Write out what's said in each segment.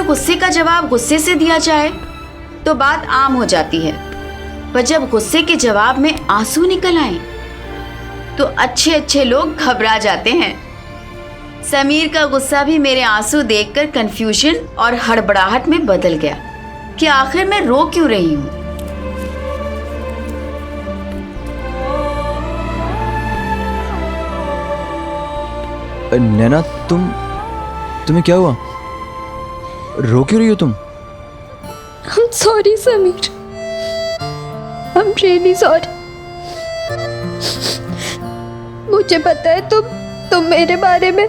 गुस्से का जवाब गुस्से से दिया जाए तो बात आम हो जाती है, पर जब गुस्से के जवाब में आंसू निकल आए तो अच्छे अच्छे लोग घबरा जाते हैं। समीर का गुस्सा भी मेरे आंसू देखकर कंफ्यूजन और हड़बड़ाहट में बदल गया कि आखिर मैं रो क्यों रही हूं। नैना, तुम्हें क्या हुआ? रो क्यों रही हो तुम? I'm sorry Sameer, I'm really sorry। मुझे पता है तुम मेरे बारे में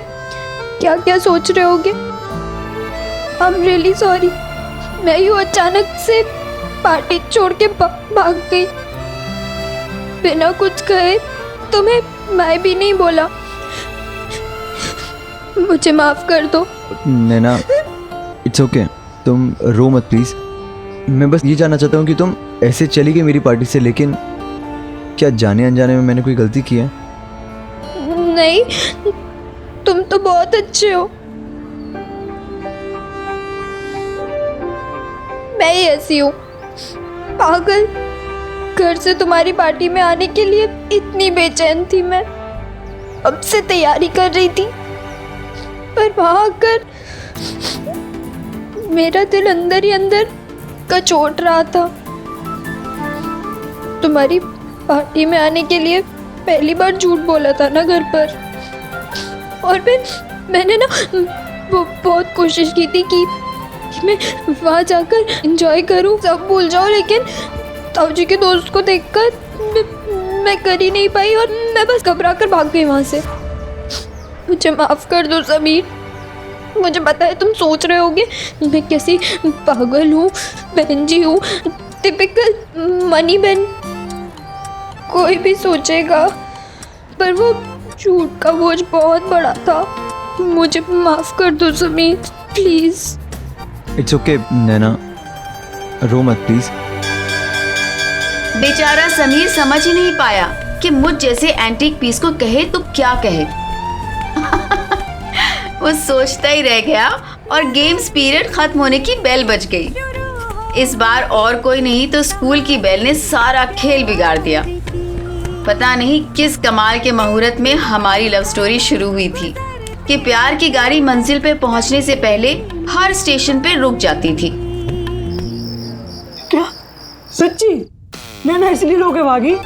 क्या क्या सोच रहे होगे। I'm really sorry। मैं यूँ अचानक से पार्टी छोड़ के भाग गई, बिना कुछ कहे। तुम्हें मैं भी नहीं बोला। मुझे माफ कर दो। नैना, इट्स ओके, तुम रो मत प्लीज। मैं बस ये जानना चाहता हूँ कि तुम ऐसे चली गई मेरी पार्टी से, लेकिन क्या जाने अनजाने में मैंने कोई गलती की है? नहीं, तुम तो बहुत अच्छे हो। मैं ही ऐसी हूँ, पागल। घर से तुम्हारी पार्टी में आने के लिए इतनी बेचैन थी मैं, अब से तैयारी कर रही थी, पर वहां आकर मेरा दिल अंदर ही अंदर कचोट रहा था। तुम्हारी पार्टी में आने के लिए पहली बार झूठ बोला था ना घर पर, और फिर मैंने ना बहुत कोशिश की थी कि मैं वहाँ जाकर एंजॉय करूँ, सब भूल जाऊँ, लेकिन ताऊ जी के दोस्त को देखकर मैं कर ही नहीं पाई और मैं बस घबरा कर भाग गई वहाँ से। मुझे माफ़ कर दो समीर। मुझे पता है तुम सोच रहे होगे मैं कैसी पागल हूँ, बहन जी हूँ, टिपिकल मनी बहन। कोई भी सोचेगा, पर वो झूठ का बोझ बहुत बड़ा था। मुझे माफ़ कर दो समीर, प्लीज़। इट्स ओके नैना, रो मत प्लीज। बेचारा समीर समझ ही नहीं पाया कि मुझ जैसे एंटीक पीस को कहे तो क्या कहे। वो सोचता ही रह गया और गेम्स पीरियड खत्म होने की बेल बज गई। इस बार और कोई नहीं तो स्कूल की बेल ने सारा खेल बिगाड़ दिया। पता नहीं किस कमाल के मुहूर्त में हमारी लव स्टोरी शुरू हुई थी कि प्यार की गाड़ी मंजिल पे पहुंचने से पहले हर स्टेशन पे रुक जाती थी। क्या सच्ची? नैना इसलिए रो के भागी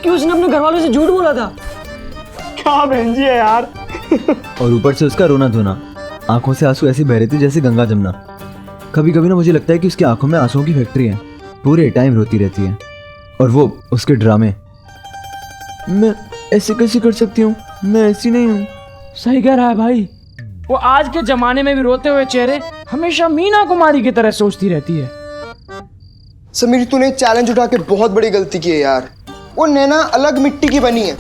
कि उसने अपने घर वालों से झूठ बोला था? क्या बहन जी है यार। और ऊपर से उसका रोना धोना, आंखों से आंसू ऐसे बह रहे थे जैसे गंगा जमुना। कभी कभी ना मुझे लगता है कि उसकी आंखों में आंसुओं की फैक्ट्री है, पूरे टाइम रोती रहती है। और वो उसके ड्रामे, मैं ऐसे कैसे कर सकती हूँ, मैं ऐसी नहीं हूँ। सही कह रहा है भाई, वो आज के जमाने में भी रोते हुए चेहरे हमेशा मीना कुमारी की तरह सोचती रहती है। समीर, तूने चैलेंज उठा के बहुत बड़ी गलती की है यार। वो नैना अलग मिट्टी की बनी है,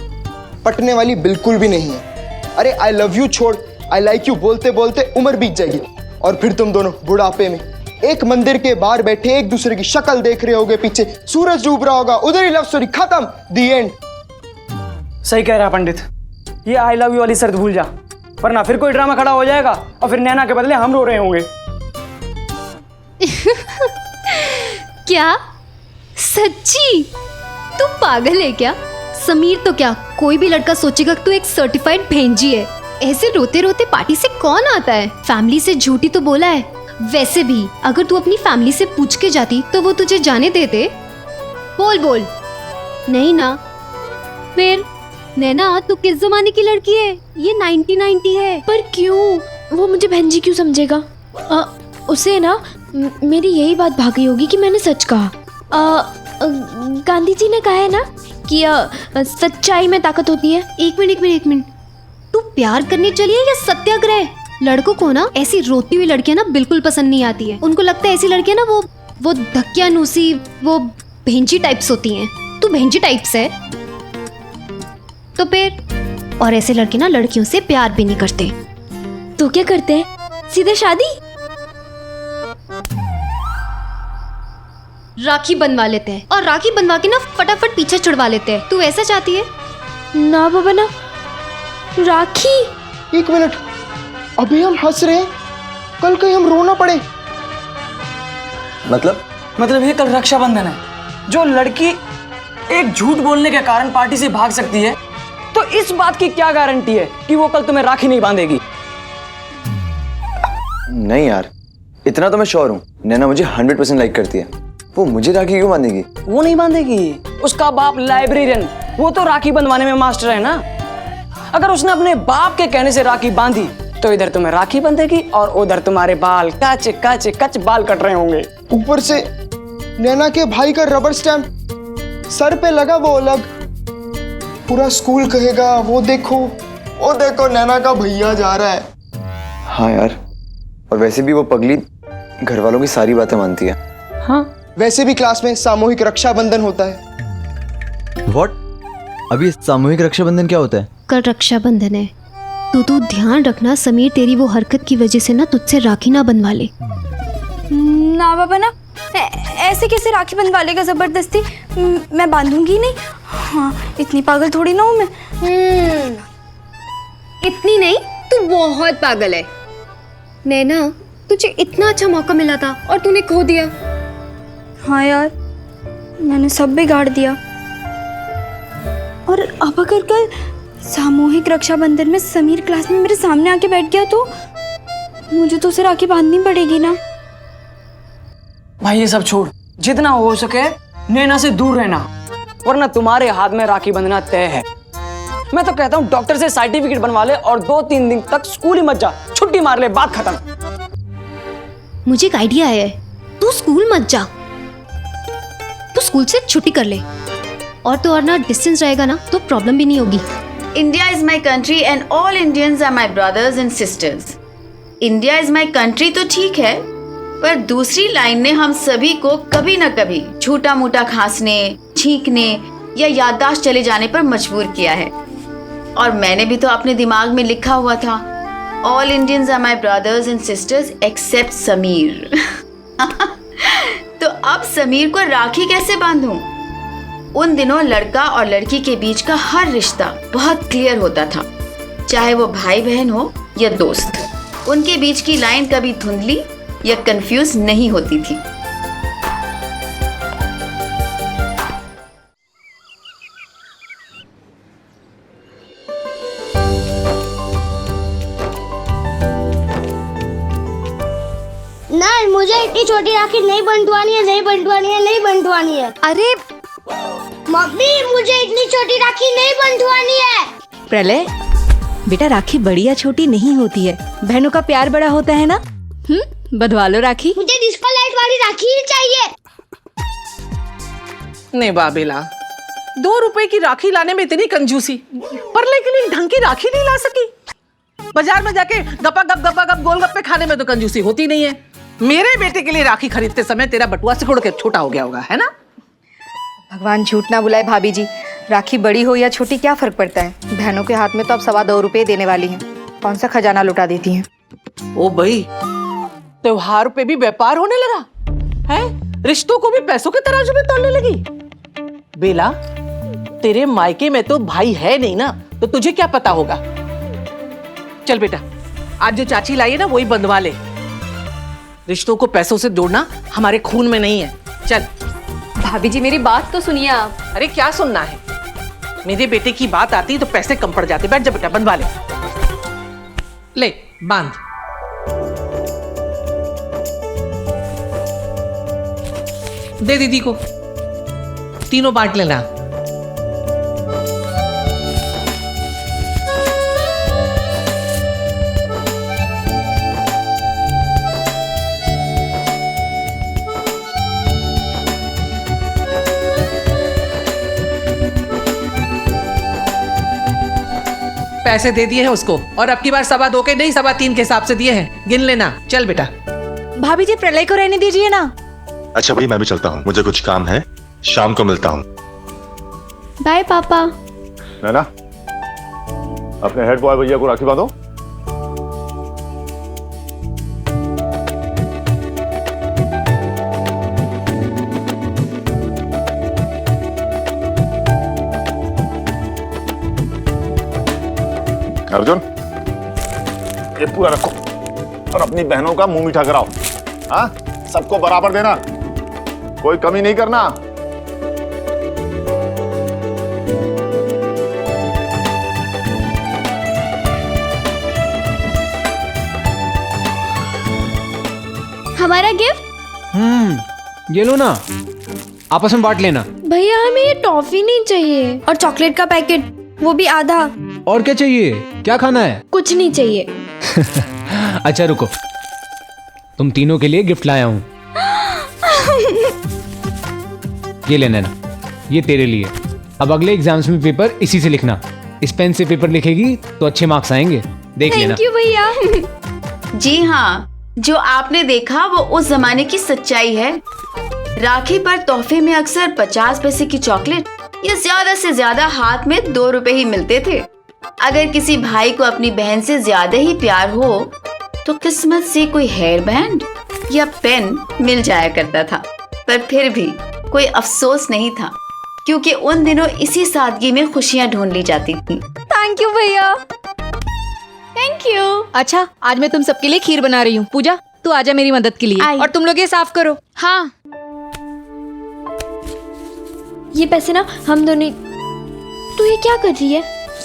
पटने वाली बिल्कुल भी नहीं है। अरे आई लव यू छोड़, आई लाइक यू बोलते बोलते उम्र बीत जाएगी और फिर तुम दोनों बुढ़ापे में एक मंदिर के बाहर बैठे एक दूसरे की शक्ल देख रहे होगे, पीछे सूरज डूब रहा होगा, उधर ही लव स्टोरी खत्म, दी एंड। सही कह रहा पंडित, ये आई लव यू वाली शर्त भूल जा, वरना फिर कोई ड्रामा खड़ा हो जाएगा और फिर नैना के बदले हम रो रहे होंगे। क्या सच्ची? तू पागल है क्या? समीर तो क्या, कोई भी लड़का सोचेगा कि तू एक सर्टिफाइड भेंजी है। ऐसे रोते रोते पार्टी से कौन आता है? फैमिली से झूठी तो बोला है। वैसे भी अगर तू अपनी फैमिली से पूछ के जाती तो वो तुझे जाने देते? बोल बोल। नहीं ना। फिर नैना, तू किस जमाने की लड़की है? ये 1990 है। पर क्यों? वो मुझे बहन जी क्यों समझेगा? उसे ना मेरी यही बात भागी होगी कि मैंने सच कहा। गांधी जी ने कहा है ना कि सच्चाई में ताकत होती है। एक मिनट, तू प्यार करने चली है या सत्याग्रह? लड़कों को ना ऐसी रोती हुई लड़कियां ना बिल्कुल पसंद नहीं आती है। उनको लगता है ऐसी लड़कियां ना वो धक्यानुसी, वो भेंजी टाइप्स होती हैं। तू भेंजी टाइप्स है तो फिर? और ऐसे लड़के ना लड़कियों से प्यार भी नहीं करते। तो क्या करते हैं? सीधे शादी, राखी बनवा लेते हैं और राखी बनवा के ना फटाफट पीछे छुड़वा लेते हैं। तू ऐसा चाहती है? ना बाबा ना। राखी? एक मिनट, अभी हम हंस रहे हैं, कल कहीं हम रोना पड़े मतलब ये कल रक्षाबंधन है। जो लड़की एक झूठ बोलने के कारण पार्टी से भाग सकती है, तो इस बात की क्या गारंटी है कि वो कल तुम्हें राखी नहीं बांधेगी? नहीं यार, इतना तो मैं श्योर हूँ, नैना मुझे 100% लाइक करती है। वो मुझे राखी क्यों बांधेगी? वो नहीं बांधेगी, उसका बाप लाइब्रेरियन, वो तो राखी बंधवाने में मास्टर है ना। अगर उसने अपने बाप के कहने से राखी बांधी तो इधर तुम्हें राखी बंधेगी और उधर तुम्हारे बाल कच कच कच बाल कट रहे होंगे। ऊपर से नैना के भाई का रबर स्टैम्प सर पे लगा, वो अलग। पूरा स्कूल कहेगा वो देखो नैना का भैया जा रहा है। हाँ यार, और वैसे भी वो पगली घर वालों की सारी बातें मानती है। हाँ, वैसे भी क्लास में सामूहिक रक्षाबंधन होता है। व्हाट? अभी सामूहिक रक्षाबंधन क्या होता है? कल रक्षाबंधन है, तू ध्यान रखना समीर तेरी वो हरकत की वजह से ना तुझसे राखी ना बनवा ले। ना बाबा ना, ऐसे कैसे राखी बंधवा लेगा जबरदस्ती? मैं बांधूंगी नहीं। हाँ, इतनी पागल थोड़ी ना हूँ मैं। इतनी नहीं, तू बहुत पागल है। नैना, तुझे इतना अच्छा मौका मिला था और तूने खो दिया। हाँ यार, मैंने सब बिगाड़ दिया। और अब अगर कल सामूहिक रक्षाबंधन में समीर क्लास में मेरे सामने आके बैठ गया तो मुझे तो उसे राखी बांधनी पड़ेगी ना। भाई ये सब छोड़, जितना हो सके नैना से दूर रहना, वरना तुम्हारे हाथ में राखी बंधना तय है। मैं तो कहता हूँ डॉक्टर से सर्टिफिकेट बनवा ले और 2-3 दिन तक स्कूल ही मत जा, छुट्टी मार ले, बात खत्म। मुझे एक आइडिया है, तू स्कूल मत जा, तू स्कूल से छुट्टी कर ले। और तो और ना, डिस्टेंस रहेगा ना तो प्रॉब्लम भी नहीं होगी। India is my country and all Indians are my brothers and sisters. India is my country तो ठीक है, पर दूसरी लाइन ने हम सभी को कभी न कभी छोटा मोटा खांसने, छींकने या याददाश्त चले जाने पर मजबूर किया है। और मैंने भी तो अपने दिमाग में लिखा हुआ था, All Indians are my brothers and sisters except Sameer. तो अब समीर को राखी कैसे बांधूं? उन दिनों लड़का और लड़की के बीच का हर रिश्ता बहुत क्लियर होता था, चाहे वो भाई बहन हो या दोस्त। उनके बीच की लाइन कभी धुंधली या कंफ्यूज नहीं होती थी। नहीं, मुझे इतनी छोटी राखी नहीं बंधवानी है। अरे मम्मी, मुझे इतनी छोटी राखी नहीं बंधवानी है। प्रलय, बेटा राखी बड़ी या छोटी नहीं होती है, बहनों का प्यार बड़ा होता है ना। बंधवा लो राखी। मुझे डिस्को लाइट वाली राखी ही चाहिए। नहीं बाबेला, 2 रुपए की राखी लाने में इतनी कंजूसी, परले के लिए ढंग की राखी नहीं ला सकी। बाजार में जाके गपा गप गोलगप्पे खाने में तो कंजूसी होती नहीं है। मेरे बेटे के लिए राखी खरीदते समय तेरा बटुआ सिकुड़ के छोटा हो गया होगा, है ना? भगवान झूठ ना बुलाए भाभी जी, राखी बड़ी हो या छोटी क्या फर्क पड़ता है। बहनों के हाथ में तो अब 2.25 रुपए देने वाली हैं, कौन सा खजाना लुटा देती हैं। ओ भाई, त्योहार पे भी व्यापार होने लगा है, रिश्तों को भी पैसों के तराजू में तोलने लगी। बेला, तेरे मायके में तो भाई है नहीं ना, तो तुझे क्या पता होगा। चल बेटा, आज जो चाची लाई है ना वही बंधवा ले। रिश्तों को पैसों से जोड़ना हमारे खून में नहीं है। चल। भाभी जी, मेरी बात तो सुनिए आप। अरे क्या सुनना है, मेरे बेटे की बात आती तो पैसे कम पड़ जाते। बैठ जा बेटा, बंधवा ले। ले बांध। दे दीदी को, तीनों बांट लेना। पैसे दे दिए हैं उसको, और अब की बार 2.25 के नहीं 3.25 के हिसाब से दिए हैं, गिन लेना। चल बेटा। भाभी जी, प्रलय को रहने दीजिए ना। अच्छा भाई, मैं भी चलता हूँ, मुझे कुछ काम है, शाम को मिलता हूँ। बाय पापा। नैना, अपने हेड बॉय भैया को राखी बांधो। अर्जुन, ये पूरा रखो और अपनी बहनों का मुंह मीठा कराओ। हाँ, सबको बराबर देना। कोई कमी नहीं करना। हमारा गिफ्ट। ये लो ना, आपस में बांट लेना। भैया हमें ये टॉफी नहीं चाहिए और चॉकलेट का पैकेट, वो भी आधा। और क्या चाहिए? क्या खाना है? कुछ नहीं चाहिए। अच्छा रुको, तुम तीनों के लिए गिफ्ट लाया हूँ। ये ले नैना, ये तेरे लिए। अब अगले एग्जाम्स में पेपर इसी से लिखना। इस पेन से पेपर लिखेगी तो अच्छे मार्क्स आएंगे, देख लेना। थैंक यू भैया। जी हाँ, जो आपने देखा वो उस जमाने की सच्चाई है। राखी पर तोहफे में अक्सर 50 पैसे की चॉकलेट या ज्यादा से ज्यादा हाथ में 2 रुपए ही मिलते थे। अगर किसी भाई को अपनी बहन से ज्यादा ही प्यार हो तो किस्मत से कोई हेयर बैंड या पेन मिल जाया करता था। पर फिर भी कोई अफसोस नहीं था, क्योंकि उन दिनों इसी सादगी में खुशियां ढूंढ ली जाती थी। थैंक यू भैया। Thank you. अच्छा, आज मैं तुम सबके लिए खीर बना रही हूँ। पूजा, तू आजा मेरी मदद के लिए। आई। और तुम लोग ये साफ करो। हाँ, ये पैसे ना हम दोनों। तू ये क्या कर रही है?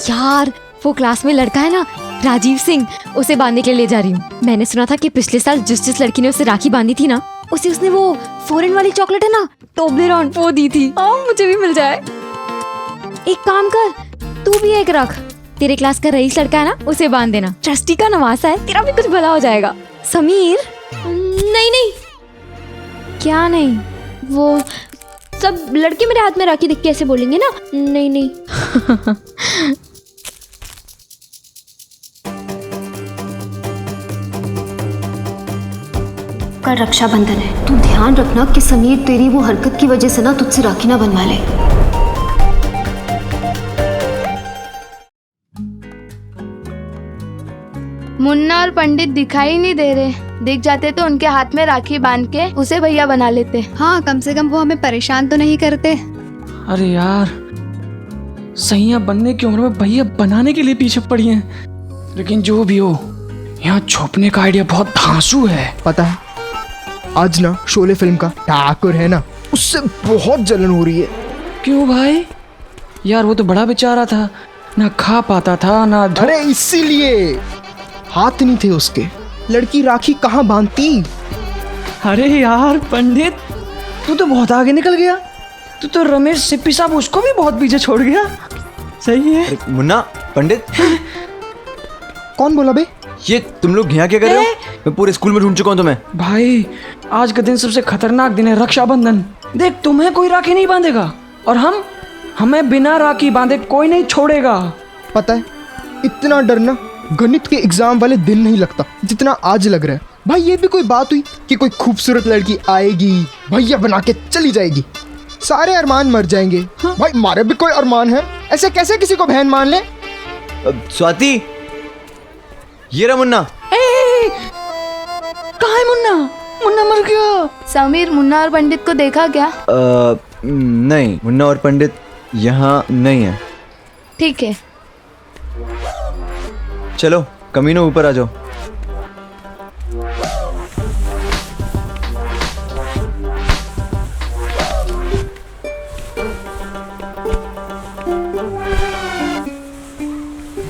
यार, वो क्लास में लड़का है ना, राजीव सिंह, उसे बांधने के लिए ले जा रही हूँ। मैंने सुना था कि पिछले साल जिस लड़की ने उसे राखी बांधी थी ना, उसे उसने वो फॉरेन वाली चॉकलेट है ना, टोबलेरोन, वो दी थी। मुझे भी मिल जाए। एक काम कर, तू भी एक रख। तेरे क्लास का रईस लड़का है ना, उसे बांध देना। ट्रस्टी का नवासा है, तेरा भी कुछ भला हो जाएगा। समीर, नहीं नहीं, क्या नहीं? वो सब लड़के मेरे हाथ में राखी देख के ऐसे बोलेंगे ना, नहीं नहीं। कल रक्षाबंधन है, तू ध्यान रखना कि समीर तेरी वो हरकत की वजह से ना तुझसे राखी ना बनवा ले। मुन्ना और पंडित दिखाई नहीं दे रहे। दिख जाते तो उनके हाथ में राखी बांध के उसे भैया बना लेते। हाँ, कम से कम वो हमें परेशान तो नहीं करते। अरे यार, सैया बनने की उम्र में भैया बनाने के लिए पीछे पड़ी हैं। लेकिन जो भी हो, यहाँ छुपने का आइडिया बहुत धांसू है। पता है, आज ना शोले फिल्म का ठाकुर है ना, उससे बहुत जलन हो रही है। क्यों भाई? यार वो तो बड़ा बेचारा था, ना खा पाता था ना अरे इसीलिए हाथ नहीं थे उसके, लड़की राखी कहाँ बांधती। अरे यार पंडित, तू तो बहुत आगे निकल गया। तू तो रमेश सिप्पी साहब उसको भी बहुत पीछे छोड़ गया। सही है। मुन्ना, पंडित। कौन बोला बे? ये तुम लोग यहाँ क्या कर रहे हो? मैं पूरे स्कूल में ढूंढ चुका हूँ तुम्हें। भाई, आज का दिन सबसे खतरनाक दिन है, रक्षाबंधन। देख, तुम्हें कोई राखी नहीं बांधेगा और हमें बिना राखी बांधे कोई नहीं छोड़ेगा। पता है, इतना डरना गणित के एग्जाम वाले दिन नहीं लगता जितना आज लग रहा है। भाई, ये भी कोई बात हुई कि कोई खूबसूरत लड़की आएगी, भैया बना के चली जाएगी, सारे अरमान मर जाएंगे। हाँ? भाई, हमारे भी कोई अरमान है, ऐसे कैसे किसी को बहन मान ले? स्वाति, ये रहा मुन्ना। कहाँ है मुन्ना? मुन्ना मर गया। समीर, मुन्ना और पंडित को देखा क्या? नहीं, मुन्ना और पंडित यहाँ नहीं है। ठीक है, चलो कमीनों, ऊपर आ जाओ।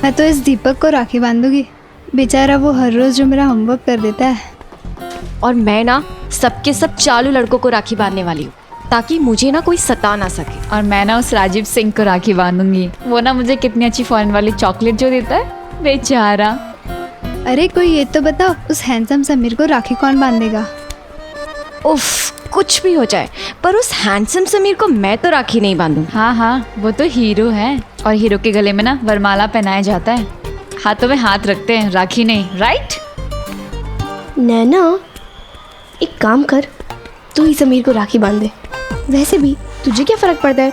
मैं तो इस दीपक को राखी बांधूंगी। बेचारा वो हर रोज जो मेरा होमवर्क कर देता है। और मैं ना सबके सब चालू लड़कों को राखी बांधने वाली हूँ, ताकि मुझे ना कोई सता ना सके। और मैं ना उस राजीव सिंह को राखी बांधूंगी। वो ना मुझे कितनी अच्छी फॉरेन वाली चॉकलेट जो देता है, बेचारा। अरे कोई ये तो बताओ, उस हैंडसम समीर को राखी कौन बांधेगा? उफ, कुछ भी हो जाए, पर उस हैंडसम समीर को मैं तो राखी नहीं बांधूं। हाँ हाँ, वो तो हीरो है, और हीरो के गले में ना वरमाला पहनाया जाता है, हाथों में हाथ रखते हैं, राखी नहीं। राइट नैना, एक काम कर, तू ही समीर को राखी बांध दे। वैसे भी तुझे क्या फर्क पड़ता है,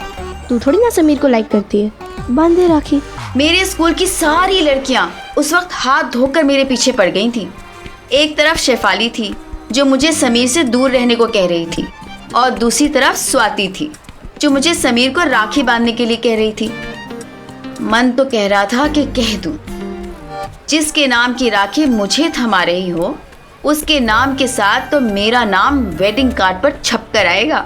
तू थोड़ी ना समीर को लाइक करती है, बांध दे राखी। मेरे स्कूल की सारी लड़कियां उस वक्त हाथ धोकर मेरे पीछे पड़ गई थीं। एक तरफ शेफाली थी जो मुझे समीर से दूर रहने को कह रही थी, और दूसरी तरफ स्वाति थी जो मुझे समीर को राखी बांधने के लिए कह रही थी। मन तो कह रहा था कि कह दूं, जिसके नाम की राखी मुझे थमा रही हो उसके नाम के साथ तो मेरा नाम वेडिंग कार्ड पर छप कर आएगा।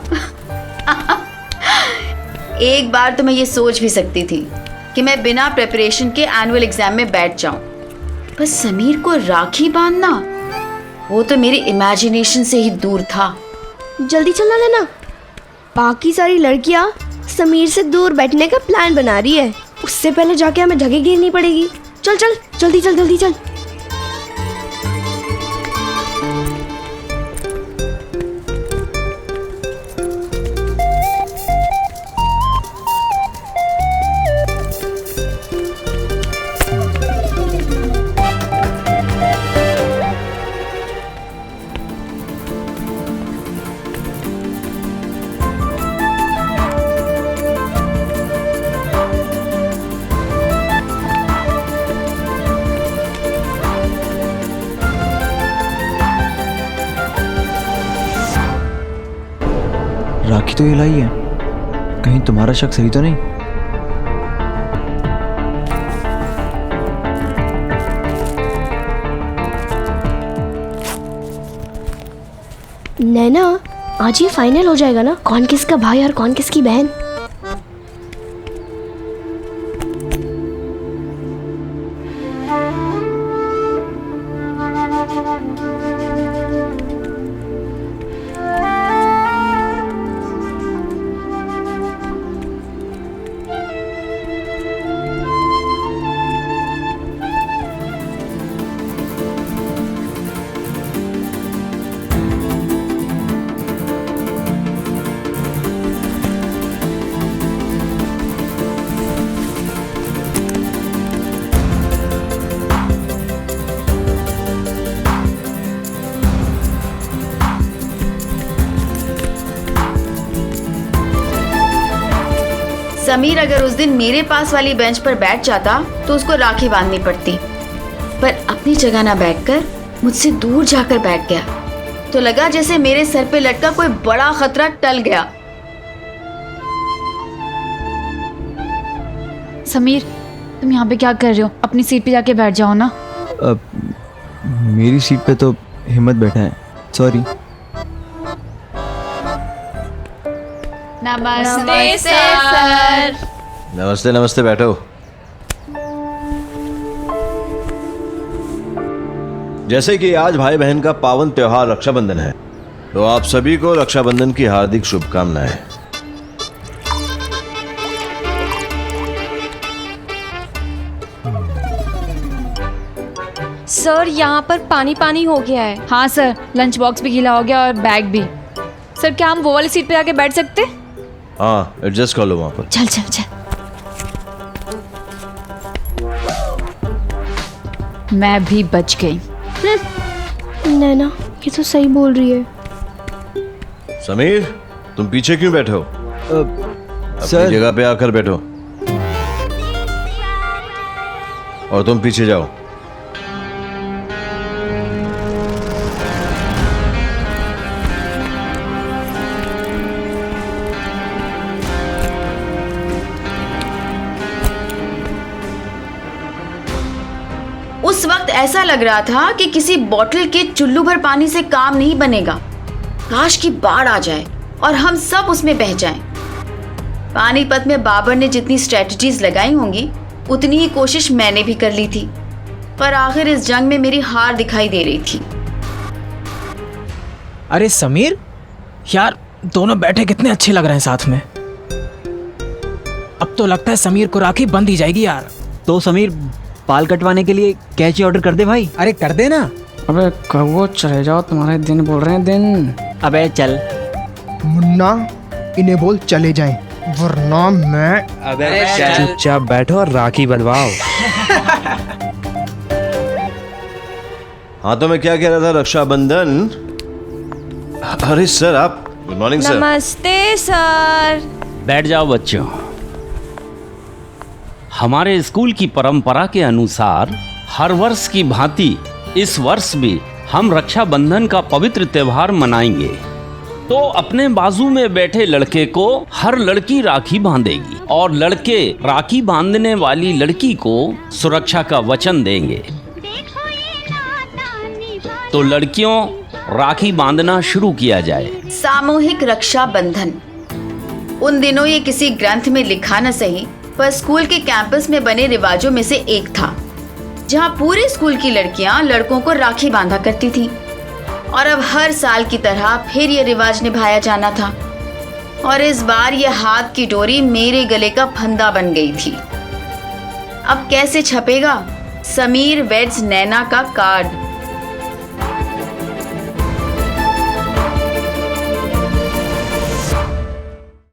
एक बार तो मैं ये सोच भी सकती थी कि मैं बिना प्रिपरेशन के एनुअल एग्जाम में बैठ जाऊं, पर समीर को राखी बांधना, वो तो मेरी इमेजिनेशन से ही दूर था। जल्दी चलना लेना, बाकी सारी लड़कियां समीर से दूर बैठने का प्लान बना रही है, उससे पहले जाके हमें जगह घेरनी पड़ेगी। चल चल जल्दी चल जल्दी चल। राखी तो ये लाई है, कहीं तुम्हारा शक सही तो नहीं? नैना, आज ये फाइनल हो जाएगा ना, कौन किसका भाई और कौन किसकी बहन? समीर अगर उस दिन मेरे पास वाली बेंच पर बैठ जाता तो उसको राखी बांधनी पड़ती, पर अपनी जगह ना बैठकर मुझसे दूर जाकर बैठ गया, तो लगा जैसे मेरे सर पे लटका कोई बड़ा खतरा टल गया। समीर, तुम यहाँ पे क्या कर रहे हो? अपनी सीट पे जाके बैठ जाओ ना। मेरी सीट पे तो हिम्मत बैठा है, सॉरी। नमस्ते सर। नमस्ते नमस्ते, बैठो। जैसे कि आज भाई बहन का पावन त्योहार रक्षाबंधन है, तो आप सभी को रक्षाबंधन की हार्दिक शुभकामनाएं। सर, यहाँ पर पानी पानी हो गया है। हाँ सर, लंच बॉक्स भी गीला हो गया और बैग भी। सर, क्या हम वो वाली सीट पे जाके बैठ सकते? हाँ, एडजस्ट कर लो वहां पर। चल चल चल। मैं भी बच गई। नैना, ये तो सही बोल रही है। समीर, तुम पीछे क्यों बैठे हो? अपनी सर, जगह पे आकर बैठो। और तुम पीछे जाओ। उस वक्त ऐसा लग रहा था कि किसी बोतल के चुल्लू भर पानी से काम नहीं बनेगा। काश की बाढ़ आ जाए और हम सब उसमें बह जाएं। पानीपत में बाबर ने जितनी स्ट्रेटजीज लगाई होंगी, उतनी ही कोशिश मैंने भी कर ली थी, पर आखिर इस जंग में मेरी हार दिखाई दे रही थी। अरे समीर, यार दोनों बैठे कितने अच्छे लग रहे हैं साथ में। अब तो लगता है समीर को राखी बंध ही जाएगी यार। तो समीर, बाल कटवाने के लिए कैची ऑर्डर कर दे भाई। अरे कर दे ना। अबे कहो चले जाओ, तुम्हारे दिन बोल रहे हैं दिन। अबे चल। मुन्ना, इन्हें बोल चले जाएं, वरना मैं। अबे चुपचाप बैठो और राखी बंधवाओ। हाँ, तो मैं क्या कह रहा था, रक्षाबंधन। अरे सर, आप। Good morning sir. नमस्ते सर। बैठ जाओ बच्चों। हमारे स्कूल की परंपरा के अनुसार हर वर्ष की भांति इस वर्ष भी हम रक्षाबंधन का पवित्र त्योहार मनाएंगे। तो अपने बाजू में बैठे लड़के को हर लड़की राखी बांधेगी और लड़के राखी बांधने वाली लड़की को सुरक्षा का वचन देंगे। तो लड़कियों राखी बांधना शुरू किया जाए। सामूहिक रक्षा बंधन। उन दिनों ये किसी ग्रंथ में लिखा न सही, पर स्कूल के कैंपस में बने रिवाजों में से एक था, जहाँ पूरे स्कूल की लड़कियां लड़कों को राखी बांधा करती थी। और अब हर साल की तरह फिर ये रिवाज निभाया जाना था। और इस बार ये हाथ की डोरी मेरे गले का फंदा बन गई थी। अब कैसे छपेगा समीर वेड्स नैना का कार्ड?